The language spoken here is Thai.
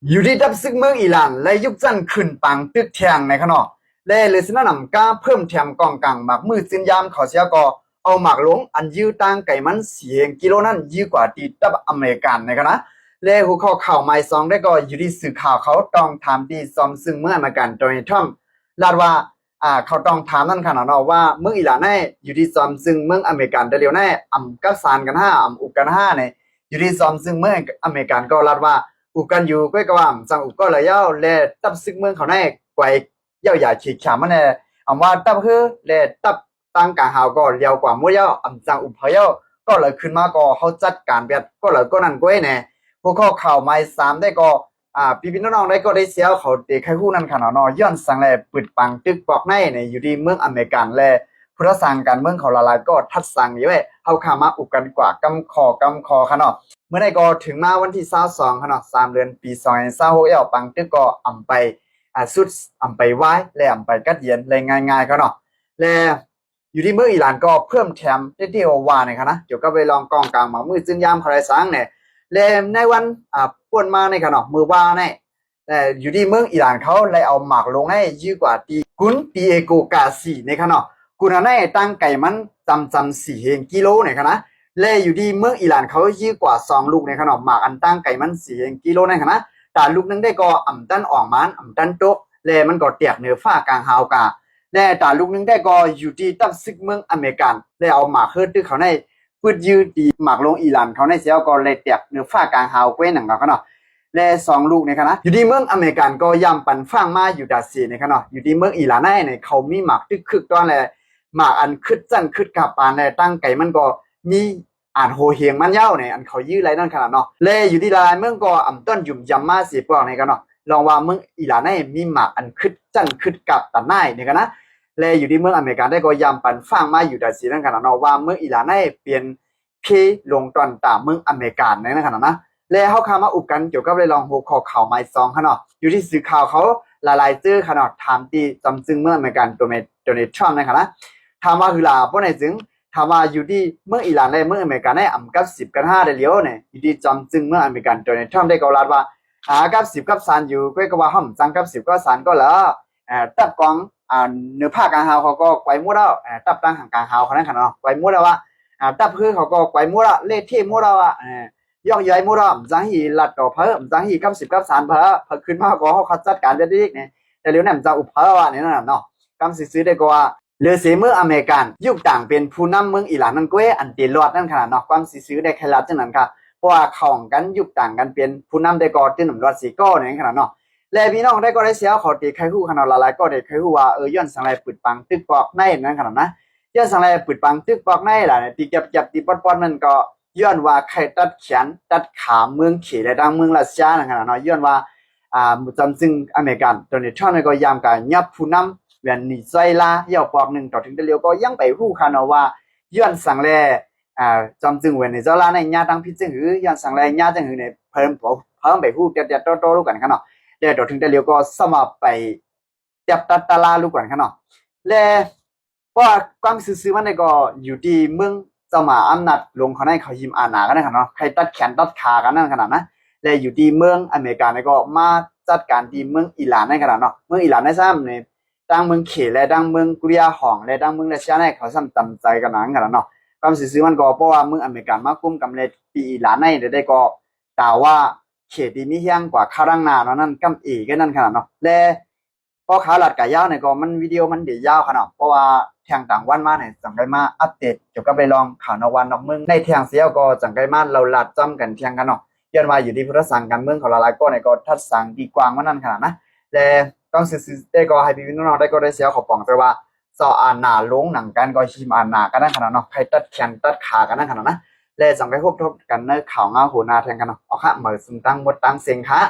อยู่ที่ดับซึกเมืองอิหร่านและยุคจันขึ้นปังตึกแทงในขณะและเลยสนานำก้าเพิ่มแถมกองกลางหมากมือจินยามเขาเสียก็เอาหมากหลงอันยื้อตั้งไก่มันเสียงกิโลนั้นยื้อกว่าตีดับอเมริกันในขณะและหัวข้อข่าวไม่ซองได้ก็อยู่ที่สื่อข่าวเขาต้องถามที่ซอมซึ่งเมื่ออเมริกันโดนัลด์ทรัมป์ลาดว่าเขาต้องถามนั่นขนาดเนาะว่าเมืองอิหร่านแน่อยู่ที่ซอมซึ่งเมืองอเมริกันเดียวแน่กัสานกันห้าอุกกันห้าเนี่ยอยู่ที่ซอมซึ่งเมืองอเมริกันก็ลาดว่าอุกันอยู่ก็กว่าจังอุก็เลยย่าและตับซึกเมืองเขาแน่ไกวย่าอย่าขีดขามันแน่ว่าตับคือและตับตั้งกลางหาวก็เลี้ยวกว่ามั่วย่าจังอุพย่าก็เลยขึ้นมาก็เขาจัดการแบบก็เลยก็นั่นก้อยแน่พวกเขาข่าวไม่สามได้ก็พี่น้องได้ก็ได้เสียเขาเด็กใครคู่นั้นขนาดนย้อนสังแลปิดปังตึกปอกในอยู่ที่เมืองอเมริกันและพุทธสังการเมืองเขาละลายก็ทัดสังอยู่เว้ยเขาขามาอุกกันกว่ากำคอขนาดเมื่อใดก็ถึงมาวันที่22ขนาด3เดือนปี2026ปังตึกก็อำไปสุดอำไปไว้และอำไปกัดเย็นเลยง่ายๆขนาดและอยู่ที่เมืองอิหร่านก็เพิ่มแถมได้ที่ว่าเนี่ยนะเดี๋ยวก็ไปลองกองกลางมามือจึงยามเขาได้สังเนี่ยและในวันป่วนมาในขณะมือว่าเนี่ยแต่อยู่ที่เมืองอิหร่านเขาเลยเอาหมากลงให้ยื้อกว่าตีกุนตีเอโกกาซีในขณะกุนอันนี้ตั้งไก่มันจำ4 กิโลในขณะและอยู่ที่เมืองอิหร่านเขายื้อกว่า2ลูกในขณะหมากอันตั้งไก่มัน4 กิโลในขณะแต่ลูกนึงได้ก็ตันออกมันตันโตและมันก็เตียกเหนือฟ้ากลางฮาวกาและแต่ลูกนึงได้ก็อยู่ที่ตับซึกเมืองอเมริกันและเอาหมากเฮิร์ตเขาในพืชยืดดีหมากลงอิหร่านเขาในเสียก็เลยเตียกเหนือฟ้ากลางฮาวเว้นหนังเขาเนาะและ2ลูกในขณะอยู่ที่เมืองอเมริกันก็ย่ำปันฟังมาอยู่ดาซีในขณะอยู่ที่เมืองอิหร่านในเขามีหมากตึกคึกตอนแลหมากอันคึดจั่นคึดกับปานและตั้งไก่มันก็มีโหเฮียงมันเย้าในอันเขายื้อไรนั่นขนาดเนาะและอยู่ที่ลายเมืองก็ต้นยุ่มยำมาสีปอกในกันเนาะลองว่าเมืองอิหร่านมีหมากอันคึดจั่นคึดกับตันในเนี่ยกันนะและอยู่ที่เมืองอเมริกันได้ก็ย่ำปันฟังมาอยู่ดาซีนั่นขนาดเนาะว่าเมืองอิหร่านเปลี่ยนเพลงตอนตามเมืองอเมริกันในนั่นขนาดนะและเขาคามาอุบกันเกี่ยวกับเรื่องหัวข้อข่าวไม้ซองขนาดอยู่ที่สื่อข่าวเขาหลายๆเจอขนาดถามตีจำจึงเมื่ออเมริกันโดนัลด์ทรัมป์นะครับถามว่าคือลาเพราะไหนจึงถามว่าอยู่ที่เมื่ออิหร่านและเมื่ออเมริกันกับ10กัน5ได้เลี้ยวเนี่ยอยู่ที่จำจึงเมื่ออเมริกันโดนัลด์ทรัมป์ได้กล่าวว่ากับ10กับ3อยู่ก็ว่าห้องจังกับ10กับ3ก็แล้วตับกองเนื้อผ้ากลางหาวเขาก็ไกวมั่วแล้วตับตั้งห่างกลางหาวเขานั่นขนาดไกวมั่วแล้วว่าตับคือเขาก็ไกวมั่วแล้วเล่ที่มั่วแล้วย่องใหญ่มั่วแล้วจังหีหลัดต่อเพิ่มจังหีกับ10กับ3เพิ่มขึ้นมาก็เขาจัดการได้ดีเนี่ยแต่เดี๋ยวนั้นจะอุปเพิ่มว่าเนี่ยนั่นเนาะกำซื้อได้ก็ว่าเลือเสียเมื่ออเมริกันยุคต่างเป็นผู้นำเมืองอิหร่านนั่นก็อันเตียรอดนั่นขนาดเนาะความซื้อได้แค่ลัดจังนั้นค่ะเพราะว่าของกันยุคต่างกันเป็นผู้นำได้ก็ที่หนุ่มรอดสีก็เนี่ยขนาดเนาะและพี่น้องได้ก็ได้เสียขอตีใครคู่ขนาดหลายๆก็ได้ใครคู่ว่าย้อนสังไรปิดปังตึกปอกในนั่นขนาดนะย้อนสังไรปิดปังตึกปอกในล่ะตีเก็บตีปอดมันก็ย้อนว่าใครตัดแขนตัดขาเมืองเขและดังเมืองรัสเซียนั่นขนาดเนาะย้อนว่าจำซึ่งอเมริกันโดนัลด์ทรัมป์ก็ยามกันยับผู้นำเวียนนิไซลาย่อปอกหนึ่งต่อถึงเดียวก็ยังไปฮู้คานว่าย้อนสังแลจำจึงเวียนนิไซลาในญาตังพิจึงหือย้อนสังแลญาตังหือเนี่ยเพิ่มไปฮู้เด็ดๆโตๆรู้กันขนาดเดี๋ยวต่อถึงเดียวก็สมัครไปจับตัดตลารู้กันขนาดและเพราะความซื่อๆมันก็อยู่ที่เมืองเจ้ามาอำนาจลงเขาในเขายิมอาณากันนั่นขนาดใครตัดแขนตัดขากันนั่นขนาดนะและอยู่ที่เมืองอเมริกาเนี่ยก็มาจัดการที่เมืองอิหร่านนั่นขนาดเนาะเมืองอิหร่านในซ้ำเนี่ยดังเมืองเขและดังเมืองกุริยาห่องและดังเมืองรัสเซียเนี่ยเขาซ้ำจำใจกันนั่นขนาดเนาะความซื่อๆมันก็เพราะว่าเมืองอเมริกันมากุมกำเนิดปีอิหร่านในได้ก็แต่ว่าเขตที่มีเฮียงกว่าคารังนาเนาะนั่นกำเอกันนั่นขนาดเนาะและพอขาหลัดกะยาวเนี่ยก็มันวิดีโอมันเดี๋ยวยาวขนาดเพราะว่าแทงต่างวันมาเนี่ยจังไกมาอัปเดตเกี่ยวกับไปลองข่าวนวันนอกเมืองในแทงเสียก็จังไกมาเราลัดจำกันเทียงกันเนาะย้อนว่าอยู่ที่พุทธสังการเมืองของหลายๆก็ในก็ทัดสังดีกว้างว่านั่นขนาดนะและต้องซื้อได้ก็ให้พี่น้องได้ก็ได้เสียขอปองแต่ว่าสออาหนาลงหนังกันก็ชิมอาหนากันนั่นขนาดเนาะใครตัดแขนตัดขากันนั่นขนาดนะและจังไกพบกันในข่าวงาโหนาแทงกันเนาะเอาค่ะเหมือนซึ่งตั้งหมดตั้งเสียงค่ะ